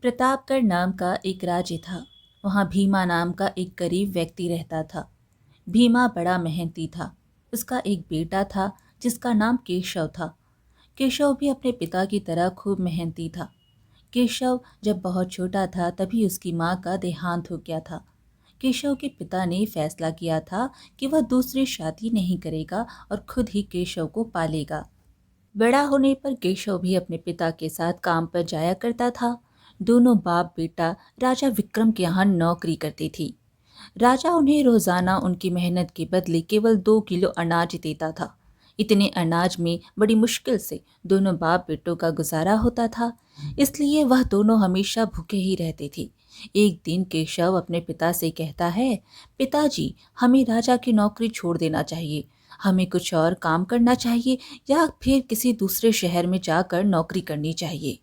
प्रतापगढ़ नाम का एक राज्य था। वहाँ भीमा नाम का एक गरीब व्यक्ति रहता था। भीमा बड़ा मेहनती था। उसका एक बेटा था जिसका नाम केशव था। केशव भी अपने पिता की तरह खूब मेहनती था। केशव जब बहुत छोटा था तभी उसकी माँ का देहांत हो गया था। केशव के पिता ने फैसला किया था कि वह दूसरी शादी नहीं करेगा और खुद ही केशव को पालेगा। बड़ा होने पर केशव भी अपने पिता के साथ काम पर जाया करता था। दोनों बाप बेटा राजा विक्रम के यहाँ नौकरी करती थी। राजा उन्हें रोजाना उनकी मेहनत के बदले केवल 2 किलो अनाज देता था। इतने अनाज में बड़ी मुश्किल से दोनों बाप बेटों का गुजारा होता था, इसलिए वह दोनों हमेशा भूखे ही रहते थे। एक दिन केशव अपने पिता से कहता है, पिताजी, हमें राजा की नौकरी छोड़ देना चाहिए। हमें कुछ और काम करना चाहिए या फिर किसी दूसरे शहर में जाकर नौकरी करनी चाहिए।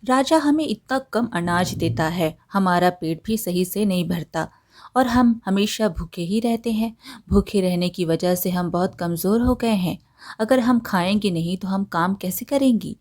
राजा हमें इतना कम अनाज देता है, हमारा पेट भी सही से नहीं भरता और हम हमेशा भूखे ही रहते हैं। भूखे रहने की वजह से हम बहुत कमज़ोर हो गए हैं। अगर हम खाएंगे नहीं तो हम काम कैसे करेंगी?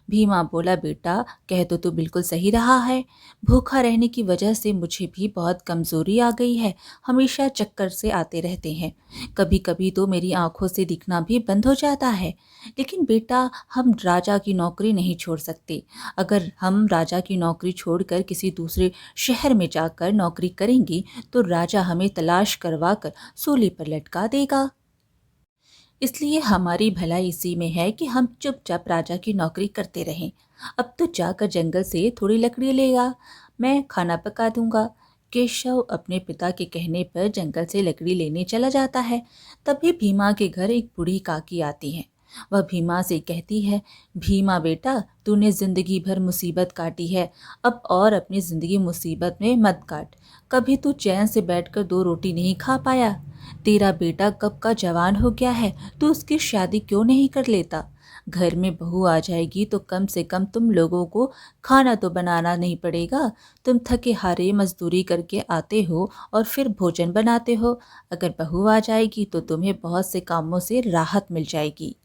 भीमा बोला, बेटा, कह तो तू बिल्कुल सही रहा है। भूखा रहने की वजह से मुझे भी बहुत कमज़ोरी आ गई है। हमेशा चक्कर से आते रहते हैं। कभी कभी तो मेरी आंखों से दिखना भी बंद हो जाता है। लेकिन बेटा, हम राजा की नौकरी नहीं छोड़ सकते। अगर हम राजा की नौकरी छोड़कर किसी दूसरे शहर में जाकर नौकरी करेंगे तो राजा हमें तलाश करवा कर सूली पर लटका देगा। इसलिए हमारी भलाई इसी में है कि हम चुपचाप राजा की नौकरी करते रहें। अब तो जाकर जंगल से थोड़ी लकड़ी लेगा, मैं खाना पका दूंगा। केशव अपने पिता के कहने पर जंगल से लकड़ी लेने चला जाता है। तभी भीमा के घर एक बूढ़ी काकी आती है। वह भीमा से कहती है, भीमा बेटा, तूने जिंदगी भर मुसीबत काटी है, अब और अपनी जिंदगी मुसीबत में मत काट। कभी तू चैन से बैठकर 2 रोटी नहीं खा पाया। तेरा बेटा कब का जवान हो गया है, तो उसकी शादी क्यों नहीं कर लेता? घर में बहू आ जाएगी तो कम से कम तुम लोगों को खाना तो बनाना नहीं पड़ेगा। तुम थके हारे मजदूरी करके आते हो और फिर भोजन बनाते हो। अगर बहू आ जाएगी तो तुम्हें बहुत से कामों से राहत मिल जाएगी।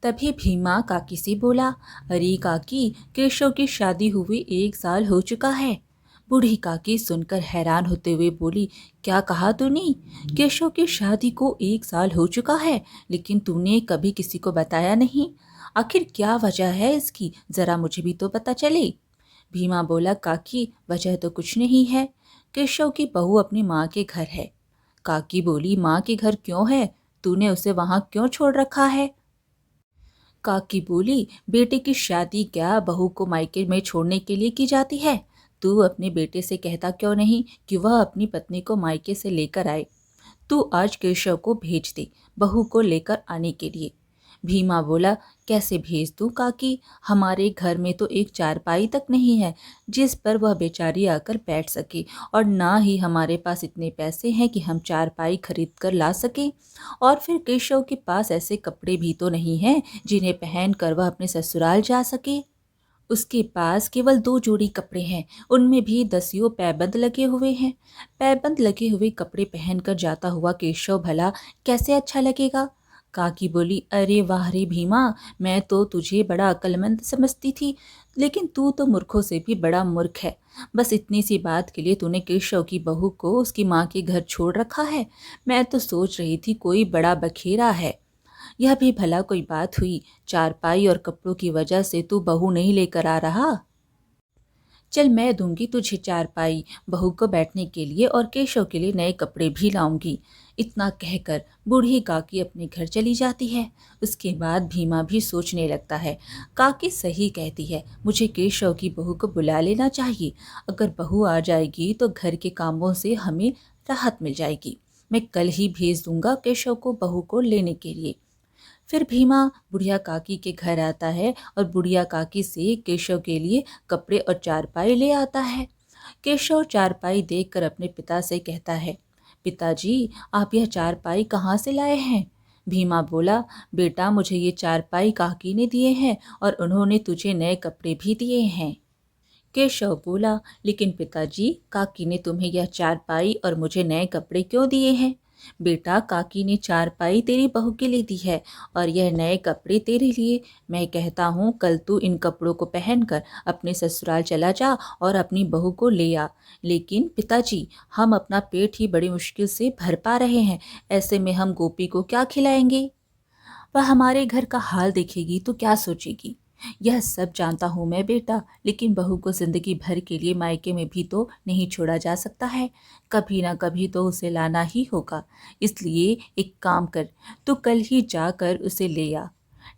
तभी भीमा काकी से बोला, अरे काकी, केशव की शादी हुई 1 साल हो चुका है। बूढ़ी काकी सुनकर हैरान होते हुए बोली, क्या कहा तूने? केशव की शादी को 1 साल हो चुका है, लेकिन तूने कभी किसी को बताया नहीं। आखिर क्या वजह है इसकी, जरा मुझे भी तो पता चले। भीमा बोला, काकी, वजह तो कुछ नहीं है। केशव की बहू अपनी माँ के घर है। काकी बोली, माँ के घर क्यों है? तूने उसे वहां क्यों छोड़ रखा है? काकी बोली, बेटे की शादी क्या बहू को मायके में छोड़ने के लिए की जाती है? तू अपने बेटे से कहता क्यों नहीं कि वह अपनी पत्नी को मायके से लेकर आए? तू आज केशव को भेज दे बहू को लेकर आने के लिए। भीमा बोला, कैसे भेज दूं काकी? हमारे घर में तो एक चारपाई तक नहीं है जिस पर वह बेचारी आकर बैठ सके, और ना ही हमारे पास इतने पैसे हैं कि हम चारपाई खरीद कर ला सके। और फिर केशव के पास ऐसे कपड़े भी तो नहीं हैं जिन्हें पहन कर वह अपने ससुराल जा सके। उसके पास केवल 2 जोड़ी कपड़े हैं, उनमें भी दसियों पैबंद लगे हुए हैं। पैबंद लगे हुए कपड़े पहनकर जाता हुआ केशव भला कैसे अच्छा लगेगा? काकी बोली, अरे वाह रे भीमा, मैं तो तुझे बड़ा अक्लमंद समझती थी, लेकिन तू तो मूर्खों से भी बड़ा मूर्ख है। बस इतनी सी बात के लिए तूने केशव की बहू को उसकी माँ के घर छोड़ रखा है। मैं तो सोच रही थी कोई बड़ा बखेरा है। यह भी भला कोई बात हुई? चारपाई और कपड़ों की वजह से तू बहू नहीं लेकर आ रहा? चल, मैं दूंगी तुझे चारपाई, बहू को बैठने के लिए, और केशव के लिए नए कपड़े भी लाऊंगी। इतना कहकर बूढ़ी काकी अपने घर चली जाती है। उसके बाद भीमा भी सोचने लगता है, काकी सही कहती है, मुझे केशव की बहू को बुला लेना चाहिए। अगर बहू आ जाएगी तो घर के कामों से हमें राहत मिल जाएगी। मैं कल ही भेज दूंगा केशव को बहू को लेने के लिए। फिर भीमा बुढ़िया काकी के घर आता है और बुढ़िया काकी से केशव के लिए कपड़े और चारपाई ले आता है। केशव चारपाई देखकर अपने पिता से कहता है, पिताजी, आप यह चारपाई कहाँ से लाए हैं? भीमा बोला, बेटा, मुझे ये चारपाई काकी ने दिए हैं और उन्होंने तुझे नए कपड़े भी दिए हैं। केशव बोला, लेकिन पिताजी, काकी ने तुम्हें यह चारपाई और मुझे नए कपड़े क्यों दिए हैं? बेटा, काकी ने चारपाई तेरी बहू के लिए दी है और यह नए कपड़े तेरे लिए। मैं कहता हूँ कल तू इन कपड़ों को पहनकर अपने ससुराल चला जा और अपनी बहू को ले आ। लेकिन पिताजी, हम अपना पेट ही बड़ी मुश्किल से भर पा रहे हैं, ऐसे में हम गोपी को क्या खिलाएंगे? वह हमारे घर का हाल देखेगी तो क्या सोचेगी? यह सब जानता हूँ मैं बेटा, लेकिन बहू को जिंदगी भर के लिए मायके में भी तो नहीं छोड़ा जा सकता है। कभी ना कभी तो उसे लाना ही होगा। इसलिए एक काम कर, तू कल ही जाकर उसे ले आ।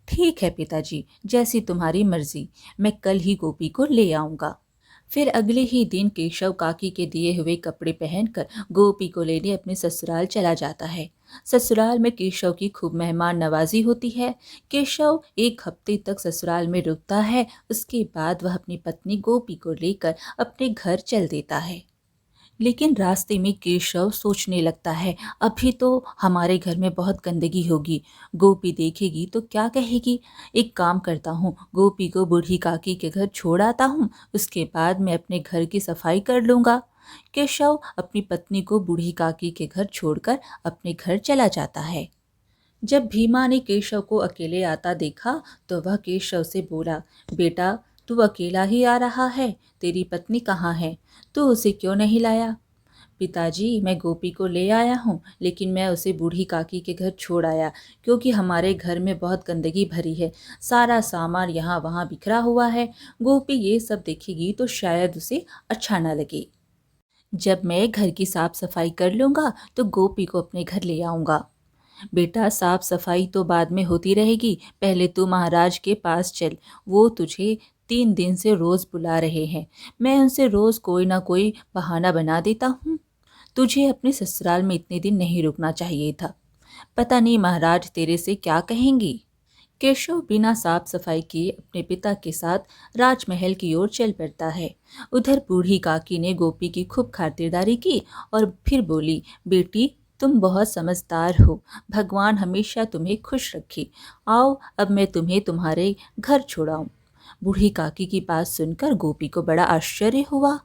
ठीक है पिताजी, जैसी तुम्हारी मर्जी, मैं कल ही गोपी को ले आऊंगा। फिर अगले ही दिन केशव काकी के दिए हुए कपड़े पहनकर गोपी को लेने अपने ससुराल चला जाता है। ससुराल में केशव की खूब मेहमान नवाजी होती है। केशव एक हफ्ते तक ससुराल में रुकता है। उसके बाद वह अपनी पत्नी गोपी को लेकर अपने घर चल देता है। लेकिन रास्ते में केशव सोचने लगता है, अभी तो हमारे घर में बहुत गंदगी होगी, गोपी देखेगी तो क्या कहेगी। एक काम करता हूँ, गोपी को बूढ़ी काकी के घर छोड़ आता हूँ, उसके बाद मैं अपने घर की सफाई कर लूँगा। केशव अपनी पत्नी को बूढ़ी काकी के घर छोड़कर अपने घर चला जाता है। जब भीमा ने केशव को अकेले आता देखा तो वह केशव से बोला, बेटा, तू अकेला ही आ रहा है, तेरी पत्नी कहाँ है? तू उसे क्यों नहीं लाया? पिताजी, मैं गोपी को ले आया हूँ, लेकिन मैं उसे बूढ़ी काकी के घर छोड़ आया, क्योंकि हमारे घर में बहुत गंदगी भरी है, सारा सामान यहाँ वहाँ बिखरा हुआ है। गोपी ये सब देखेगी तो शायद उसे अच्छा ना लगे। जब मैं घर की साफ सफाई कर लूँगा तो गोपी को अपने घर ले आऊँगा। बेटा, साफ सफाई तो बाद में होती रहेगी, पहले तू महाराज के पास चल। वो तुझे 3 दिन से रोज बुला रहे हैं। मैं उनसे रोज कोई ना कोई बहाना बना देता हूँ। तुझे अपने ससुराल में इतने दिन नहीं रुकना चाहिए था। पता नहीं महाराज तेरे से क्या कहेंगी। केशव बिना साफ सफाई किए अपने पिता के साथ राजमहल की ओर चल पड़ता है। उधर बूढ़ी काकी ने गोपी की खूब खातिरदारी की और फिर बोली, बेटी, तुम बहुत समझदार हो, भगवान हमेशा तुम्हें खुश रखे। आओ, अब मैं तुम्हें तुम्हारे घर छोड़ाऊं। बूढ़ी काकी की बात सुनकर गोपी को बड़ा आश्चर्य हुआ।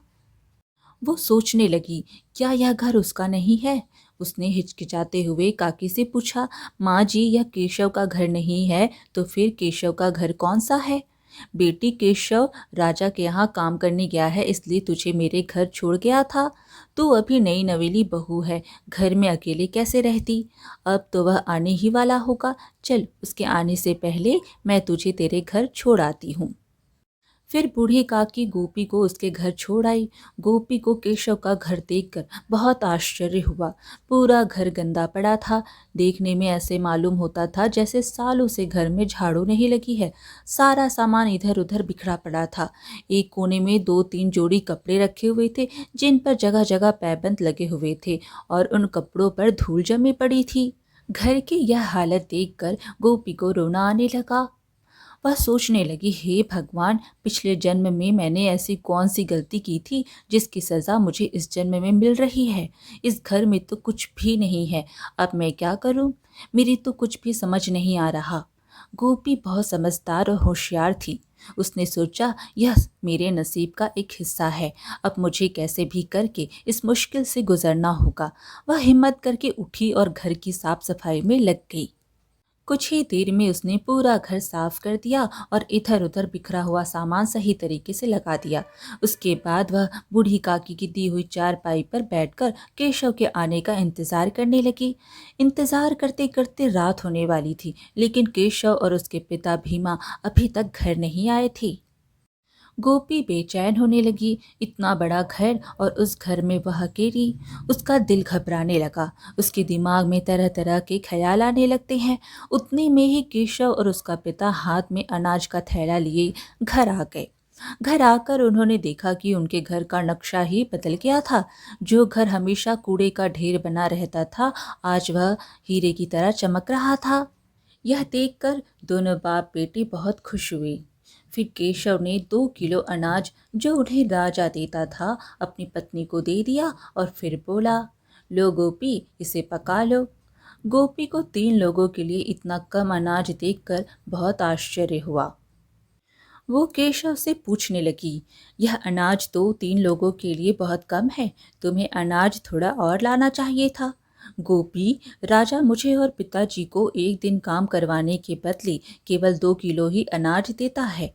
वो सोचने लगी, क्या यह घर उसका नहीं है? उसने हिचकिचाते हुए काकी से पूछा, माँ जी, यह केशव का घर नहीं है तो फिर केशव का घर कौन सा है? बेटी, केशव राजा के यहाँ काम करने गया है, इसलिए तुझे मेरे घर छोड़ गया था। तू अभी नई नवेली बहू है, घर में अकेले कैसे रहती? अब तो वह आने ही वाला होगा। चल, उसके आने से पहले मैं तुझे तेरे घर छोड़ आती हूँ। फिर बूढ़ी काकी गोपी को उसके घर छोड़ आई। गोपी को केशव का घर देखकर बहुत आश्चर्य हुआ। पूरा घर गंदा पड़ा था। देखने में ऐसे मालूम होता था जैसे सालों से घर में झाड़ू नहीं लगी है। सारा सामान इधर उधर बिखरा पड़ा था। एक कोने में 2-3 जोड़ी कपड़े रखे हुए थे, जिन पर जगह जगह पैबंद लगे हुए थे और उन कपड़ों पर धूल जमी पड़ी थी। घर की यह हालत देखकर गोपी को रोना आने लगा। वह सोचने लगी, हे भगवान, पिछले जन्म में मैंने ऐसी कौन सी गलती की थी जिसकी सज़ा मुझे इस जन्म में मिल रही है। इस घर में तो कुछ भी नहीं है, अब मैं क्या करूं? मेरी तो कुछ भी समझ नहीं आ रहा। गोपी बहुत समझदार और होशियार थी। उसने सोचा, यह मेरे नसीब का एक हिस्सा है, अब मुझे कैसे भी करके इस मुश्किल से गुजरना होगा। वह हिम्मत करके उठी और घर की साफ सफाई में लग गई। कुछ ही देर में उसने पूरा घर साफ कर दिया और इधर उधर बिखरा हुआ सामान सही तरीके से लगा दिया। उसके बाद वह बूढ़ी काकी की दी हुई चारपाई पर बैठकर केशव के आने का इंतजार करने लगी। इंतजार करते करते रात होने वाली थी, लेकिन केशव और उसके पिता भीमा अभी तक घर नहीं आए थे। गोपी बेचैन होने लगी। इतना बड़ा घर और उस घर में वह अकेली। उसका दिल घबराने लगा। उसके दिमाग में तरह तरह के ख्याल आने लगते हैं। उतने में ही केशव और उसका पिता हाथ में अनाज का थैला लिए घर आ गए। घर आकर उन्होंने देखा कि उनके घर का नक्शा ही बदल गया था। जो घर हमेशा कूड़े का ढेर बना रहता था, आज वह हीरे की तरह चमक रहा था। यह देखकर दोनों बाप बेटी बहुत खुश हुए। फिर केशव ने 2 किलो अनाज जो उन्हें राजा देता था अपनी पत्नी को दे दिया और फिर बोला, लो गोपी, इसे पका लो। गोपी को 3 लोगों के लिए इतना कम अनाज देखकर बहुत आश्चर्य हुआ। वो केशव से पूछने लगी, यह अनाज तो 3 लोगों के लिए बहुत कम है, तुम्हें अनाज थोड़ा और लाना चाहिए था। गोपी, राजा मुझे और पिताजी को एक दिन काम करवाने के बदले केवल 2 किलो ही अनाज देता है।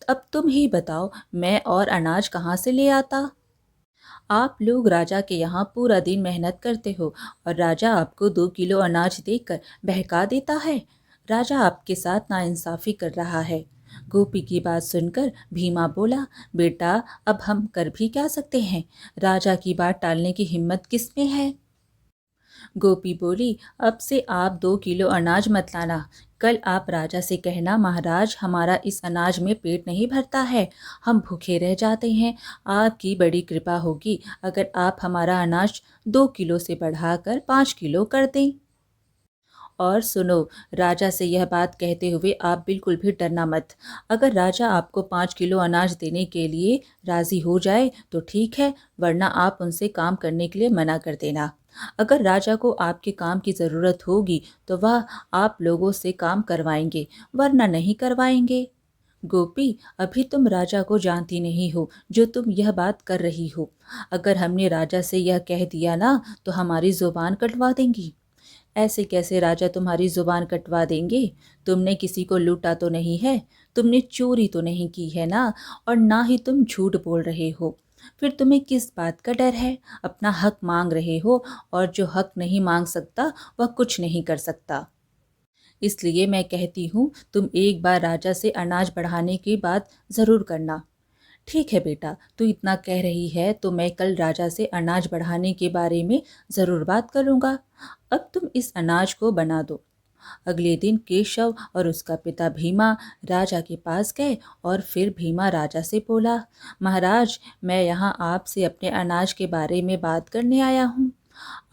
अब तुम ही बताओ, मैं और अनाज कहाँ से ले आता? आप लोग राजा के यहाँ पूरा दिन मेहनत करते हो और राजा आपको 2 किलो अनाज देकर बहका देता है। राजा आपके साथ नाइंसाफी कर रहा है। गोपी की बात सुनकर भीमा बोला, बेटा, अब हम कर भी क्या सकते हैं? राजा की बात टालने की हिम्मत किसमें है? गोपी बोली, अब से आप 2 किलो अनाज मत लाना। कल आप राजा से कहना, महाराज, हमारा इस अनाज में पेट नहीं भरता है, हम भूखे रह जाते हैं। आपकी बड़ी कृपा होगी अगर आप हमारा अनाज 2 किलो से बढ़ाकर 5 किलो कर दें। और सुनो, राजा से यह बात कहते हुए आप बिल्कुल भी डरना मत। अगर राजा आपको 5 किलो अनाज देने के लिए राजी हो जाए तो ठीक है, वरना आप उनसे काम करने के लिए मना कर देना। अगर राजा को आपके काम की ज़रूरत होगी तो वह आप लोगों से काम करवाएंगे, वरना नहीं करवाएंगे। गोपी, अभी तुम राजा को जानती नहीं हो जो तुम यह बात कर रही हो। अगर हमने राजा से यह कह दिया ना तो हमारी जुबान कटवा देंगी। ऐसे कैसे राजा तुम्हारी जुबान कटवा देंगे? तुमने किसी को लूटा तो नहीं है, तुमने चोरी तो नहीं की है ना, और ना ही तुम झूठ बोल रहे हो। फिर तुम्हें किस बात का डर है? अपना हक मांग रहे हो, और जो हक नहीं मांग सकता वह कुछ नहीं कर सकता। इसलिए मैं कहती हूँ, तुम एक बार राजा से अनाज बढ़ाने की बात ज़रूर करना। ठीक है बेटा, तू इतना कह रही है तो मैं कल राजा से अनाज बढ़ाने के बारे में ज़रूर बात करूँगा। अब तुम इस अनाज को बना दो। अगले दिन केशव और उसका पिता भीमा राजा के पास गए और फिर भीमा राजा से बोला, महाराज, मैं यहाँ आपसे अपने अनाज के बारे में बात करने आया हूँ।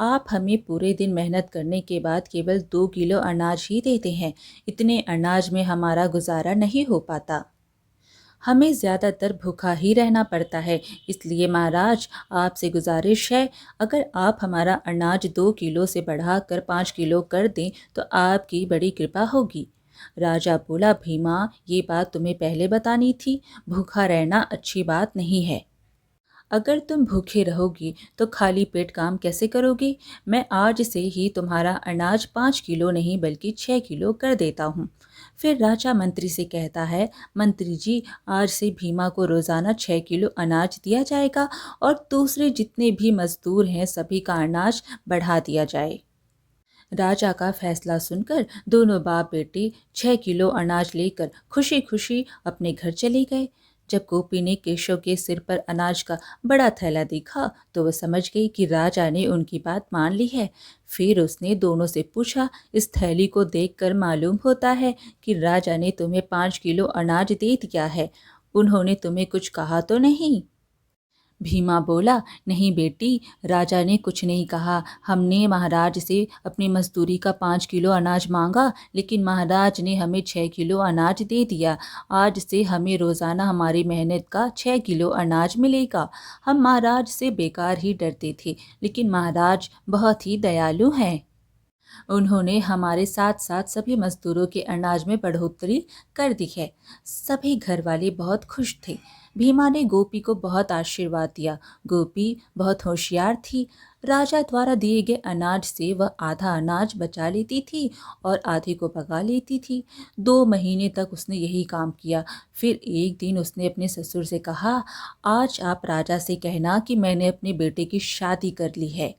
आप हमें पूरे दिन मेहनत करने के बाद केवल 2 किलो अनाज ही देते हैं। इतने अनाज में हमारा गुजारा नहीं हो पाता। हमें ज़्यादातर भूखा ही रहना पड़ता है। इसलिए महाराज, आपसे गुजारिश है, अगर आप हमारा अनाज 2 किलो से बढ़ाकर 5 किलो कर दें तो आपकी बड़ी कृपा होगी। राजा बोला, भीमा, ये बात तुम्हें पहले बतानी थी। भूखा रहना अच्छी बात नहीं है। अगर तुम भूखे रहोगी तो खाली पेट काम कैसे करोगी? मैं आज से ही तुम्हारा अनाज 5 किलो नहीं बल्कि 6 किलो कर देता हूँ। फिर राजा मंत्री से कहता है, मंत्री जी, आज से भीमा को रोज़ाना 6 किलो अनाज दिया जाएगा और दूसरे जितने भी मजदूर हैं सभी का अनाज बढ़ा दिया जाए। राजा का फैसला सुनकर दोनों बाप बेटे 6 किलो अनाज लेकर खुशी खुशी अपने घर चले गए। जब गोपी ने केशव के सिर पर अनाज का बड़ा थैला देखा तो वह समझ गई कि राजा ने उनकी बात मान ली है। फिर उसने दोनों से पूछा, इस थैली को देखकर मालूम होता है कि राजा ने तुम्हें 5 किलो अनाज दे दिया है। उन्होंने तुम्हें कुछ कहा तो नहीं? भीमा बोला, नहीं बेटी, राजा ने कुछ नहीं कहा। हमने महाराज से अपनी मजदूरी का 5 किलो अनाज मांगा, लेकिन महाराज ने हमें 6 किलो अनाज दे दिया। आज से हमें रोज़ाना हमारी मेहनत का 6 किलो अनाज मिलेगा। हम महाराज से बेकार ही डरते थे, लेकिन महाराज बहुत ही दयालु हैं। उन्होंने हमारे साथ साथ सभी मजदूरों के अनाज में बढ़ोतरी कर दी है। सभी घर वाले बहुत खुश थे। भीमा ने गोपी को बहुत आशीर्वाद दिया। गोपी बहुत होशियार थी। राजा द्वारा दिए गए अनाज से वह आधा अनाज बचा लेती थी और आधे को पका लेती थी। 2 महीने तक उसने यही काम किया। फिर एक दिन उसने अपने ससुर से कहा, आज आप राजा से कहना कि मैंने अपने बेटे की शादी कर ली है।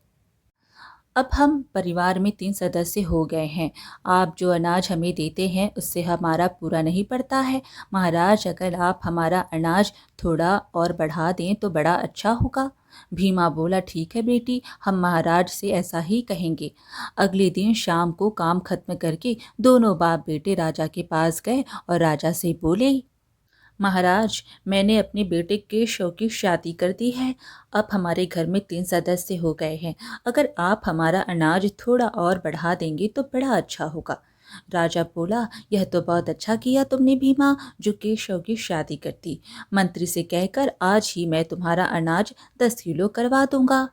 अब हम परिवार में 3 सदस्य हो गए हैं। आप जो अनाज हमें देते हैं उससे हमारा पूरा नहीं पड़ता है। महाराज, अगर आप हमारा अनाज थोड़ा और बढ़ा दें तो बड़ा अच्छा होगा। भीमा बोला, ठीक है बेटी, हम महाराज से ऐसा ही कहेंगे। अगले दिन शाम को काम खत्म करके दोनों बाप बेटे राजा के पास गए और राजा से बोले, महाराज, मैंने अपने बेटे केशव की शादी कर दी है। अब हमारे घर में 3 सदस्य हो गए हैं। अगर आप हमारा अनाज थोड़ा और बढ़ा देंगे तो बड़ा अच्छा होगा। राजा बोला, यह तो बहुत अच्छा किया तुमने भीमा, जो केशव की शादी करती। मंत्री से कहकर आज ही मैं तुम्हारा अनाज 10 किलो करवा दूंगा।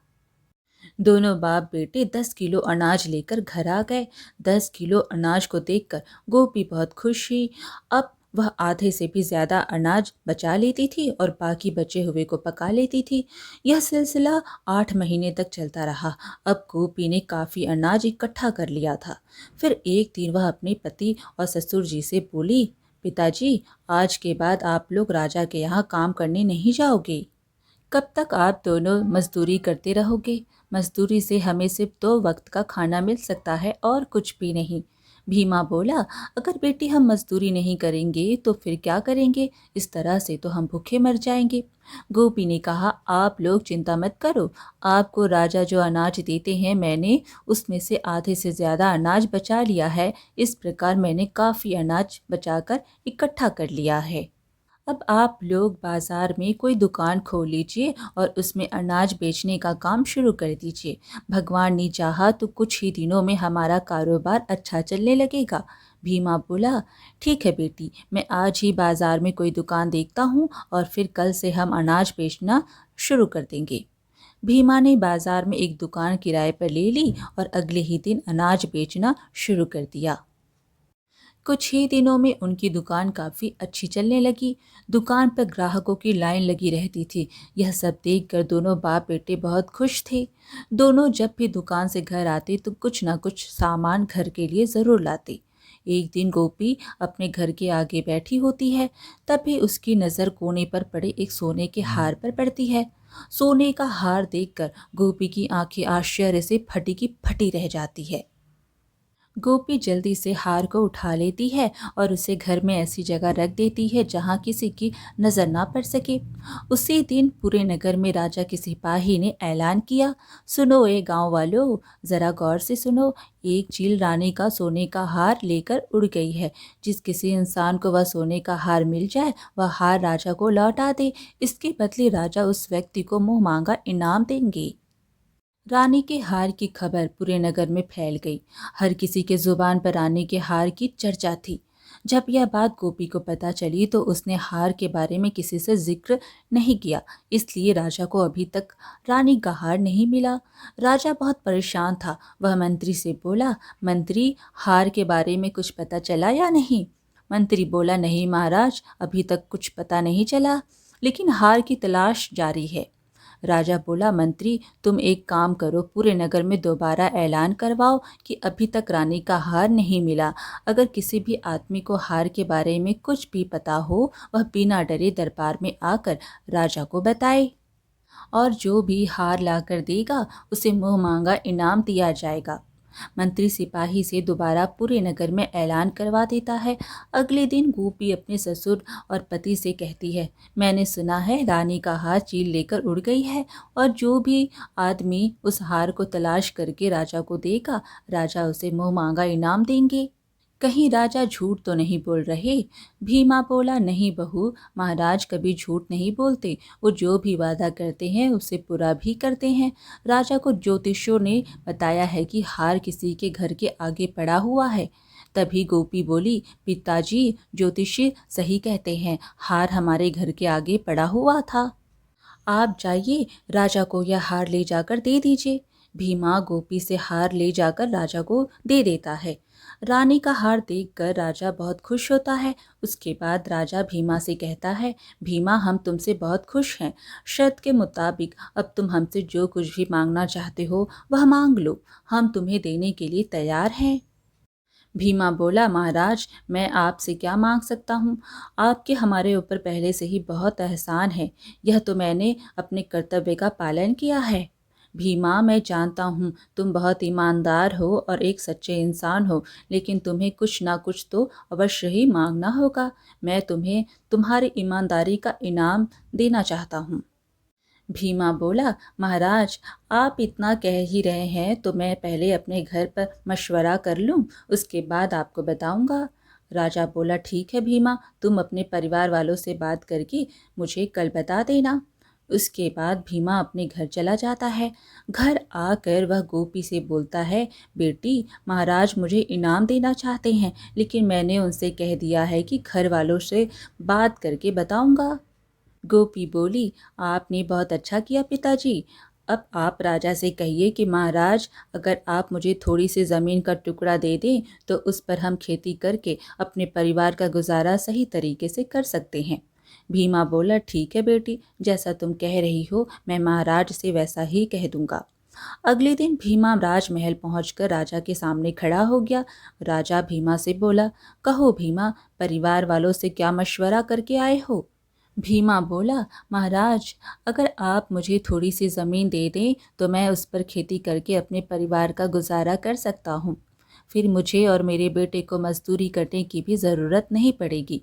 दोनों बाप बेटे 10 किलो अनाज लेकर घर आ गए। 10 किलो अनाज को देखकर गोपी बहुत खुश हुई। अब वह आधे से भी ज़्यादा अनाज बचा लेती थी और बाकी बचे हुए को पका लेती थी। यह सिलसिला 8 महीने तक चलता रहा। अब गोपी ने काफ़ी अनाज इकट्ठा कर लिया था। फिर एक दिन वह अपने पति और ससुर जी से बोली, पिताजी, आज के बाद आप लोग राजा के यहाँ काम करने नहीं जाओगे। कब तक आप दोनों मजदूरी करते रहोगे? मजदूरी से हमें सिर्फ 2 वक्त का खाना मिल सकता है और कुछ भी नहीं। भीमा बोला, अगर बेटी हम मजदूरी नहीं करेंगे तो फिर क्या करेंगे? इस तरह से तो हम भूखे मर जाएंगे। गोपी ने कहा, आप लोग चिंता मत करो। आपको राजा जो अनाज देते हैं मैंने उसमें से आधे से ज़्यादा अनाज बचा लिया है। इस प्रकार मैंने काफ़ी अनाज बचाकर इकट्ठा कर लिया है। अब आप लोग बाजार में कोई दुकान खोल लीजिए और उसमें अनाज बेचने का काम शुरू कर दीजिए। भगवान ने चाहा तो कुछ ही दिनों में हमारा कारोबार अच्छा चलने लगेगा। भीमा बोला, ठीक है बेटी, मैं आज ही बाजार में कोई दुकान देखता हूँ और फिर कल से हम अनाज बेचना शुरू कर देंगे। भीमा ने बाजार में एक दुकान किराए पर ले ली और अगले ही दिन अनाज बेचना शुरू कर दिया। कुछ ही दिनों में उनकी दुकान काफ़ी अच्छी चलने लगी। दुकान पर ग्राहकों की लाइन लगी रहती थी। यह सब देखकर दोनों बाप बेटे बहुत खुश थे। दोनों जब भी दुकान से घर आते तो कुछ ना कुछ सामान घर के लिए ज़रूर लाते। एक दिन गोपी अपने घर के आगे बैठी होती है, तभी उसकी नज़र कोने पर पड़े एक सोने के हार पर पड़ती है। सोने का हार देखकर गोपी की आंखें आश्चर्य से फटी की फटी रह जाती है। गोपी जल्दी से हार को उठा लेती है और उसे घर में ऐसी जगह रख देती है जहाँ किसी की नज़र ना पड़ सके। उसी दिन पूरे नगर में राजा के सिपाही ने ऐलान किया, सुनो ए गांव वालों, ज़रा गौर से सुनो। एक चील रानी का सोने का हार लेकर उड़ गई है। जिस किसी इंसान को वह सोने का हार मिल जाए वह हार राजा को लौटा दे। इसके बदले राजा उस व्यक्ति को मुँह मांगा इनाम देंगे। रानी के हार की खबर पूरे नगर में फैल गई। हर किसी के जुबान पर रानी के हार की चर्चा थी। जब यह बात गोपी को पता चली तो उसने हार के बारे में किसी से जिक्र नहीं किया, इसलिए राजा को अभी तक रानी का हार नहीं मिला। राजा बहुत परेशान था। वह मंत्री से बोला, मंत्री, हार के बारे में कुछ पता चला या नहीं? मंत्री बोला, नहीं महाराज, अभी तक कुछ पता नहीं चला, लेकिन हार की तलाश जारी है। राजा बोला, मंत्री, तुम एक काम करो, पूरे नगर में दोबारा ऐलान करवाओ कि अभी तक रानी का हार नहीं मिला। अगर किसी भी आदमी को हार के बारे में कुछ भी पता हो वह बिना डरे दरबार में आकर राजा को बताए, और जो भी हार लाकर देगा उसे मुँह मांगा इनाम दिया जाएगा। मंत्री सिपाही से दोबारा पूरे नगर में ऐलान करवा देता है। अगले दिन गोपी अपने ससुर और पति से कहती है, मैंने सुना है रानी का हार चील लेकर उड़ गई है, और जो भी आदमी उस हार को तलाश करके राजा को देगा राजा उसे मुँह मांगा इनाम देंगे। कहीं राजा झूठ तो नहीं बोल रहे? भीमा बोला, नहीं बहू, महाराज कभी झूठ नहीं बोलते। वो जो भी वादा करते हैं उसे पूरा भी करते हैं। राजा को ज्योतिषियों ने बताया है कि हार किसी के घर के आगे पड़ा हुआ है। तभी गोपी बोली, पिताजी, ज्योतिषी सही कहते हैं, हार हमारे घर के आगे पड़ा हुआ था। आप जाइए, राजा को यह हार ले जाकर दे दीजिए। भीमा गोपी से हार ले जाकर राजा को दे देता है। रानी का हार देखकर राजा बहुत खुश होता है। उसके बाद राजा भीमा से कहता है, भीमा, हम तुमसे बहुत खुश हैं। शर्त के मुताबिक अब तुम हमसे जो कुछ भी मांगना चाहते हो वह मांग लो, हम तुम्हें देने के लिए तैयार हैं। भीमा बोला, महाराज, मैं आपसे क्या मांग सकता हूँ? आपके हमारे ऊपर पहले से ही बहुत एहसान है। यह तो मैंने अपने कर्तव्य का पालन किया है। भीमा, मैं जानता हूँ तुम बहुत ईमानदार हो और एक सच्चे इंसान हो, लेकिन तुम्हें कुछ ना कुछ तो अवश्य ही मांगना होगा। मैं तुम्हें तुम्हारी ईमानदारी का इनाम देना चाहता हूँ। भीमा बोला, महाराज, आप इतना कह ही रहे हैं तो मैं पहले अपने घर पर मशवरा कर लूं, उसके बाद आपको बताऊंगा। राजा बोला, ठीक है भीमा, तुम अपने परिवार वालों से बात करके मुझे कल बता देना। उसके बाद भीमा अपने घर चला जाता है। घर आकर वह गोपी से बोलता है, बेटी, महाराज मुझे इनाम देना चाहते हैं, लेकिन मैंने उनसे कह दिया है कि घर वालों से बात करके बताऊंगा। गोपी बोली, आपने बहुत अच्छा किया पिताजी, अब आप राजा से कहिए कि महाराज, अगर आप मुझे थोड़ी सी ज़मीन का टुकड़ा दे दें तो उस पर हम खेती करके अपने परिवार का गुजारा सही तरीके से कर सकते हैं। भीमा बोला, ठीक है बेटी, जैसा तुम कह रही हो मैं महाराज से वैसा ही कह दूंगा। अगले दिन भीमा राजमहल पहुंचकर राजा के सामने खड़ा हो गया। राजा भीमा से बोला, कहो भीमा, परिवार वालों से क्या मशवरा करके आए हो? भीमा बोला, महाराज, अगर आप मुझे थोड़ी सी ज़मीन दे दें तो मैं उस पर खेती करके अपने परिवार का गुजारा कर सकता हूँ। फिर मुझे और मेरे बेटे को मजदूरी करने की भी ज़रूरत नहीं पड़ेगी।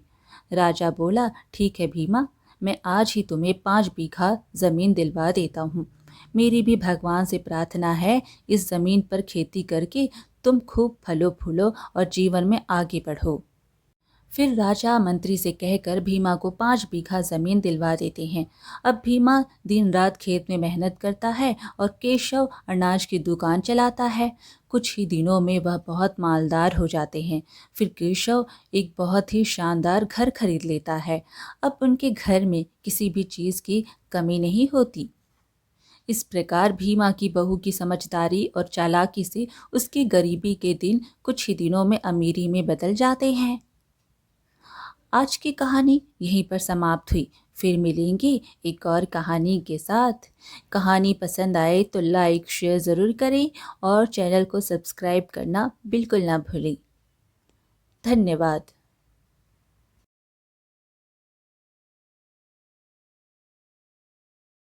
राजा बोला, ठीक है भीमा, मैं आज ही तुम्हें 5 बीघा ज़मीन दिलवा देता हूँ। मेरी भी भगवान से प्रार्थना है, इस ज़मीन पर खेती करके तुम खूब फलो फूलो और जीवन में आगे बढ़ो। फिर राजा मंत्री से कहकर भीमा को 5 बीघा जमीन दिलवा देते हैं। अब भीमा दिन रात खेत में मेहनत करता है और केशव अनाज की दुकान चलाता है। कुछ ही दिनों में वह बहुत मालदार हो जाते हैं। फिर केशव एक बहुत ही शानदार घर खरीद लेता है। अब उनके घर में किसी भी चीज़ की कमी नहीं होती। इस प्रकार भीमा की बहू की समझदारी और चालाकी से उसकी गरीबी के दिन कुछ ही दिनों में अमीरी में बदल जाते हैं। आज की कहानी यहीं पर समाप्त हुई। फिर मिलेंगे एक और कहानी के साथ। कहानी पसंद आए तो लाइक शेयर ज़रूर करें और चैनल को सब्सक्राइब करना बिल्कुल ना भूलें। धन्यवाद।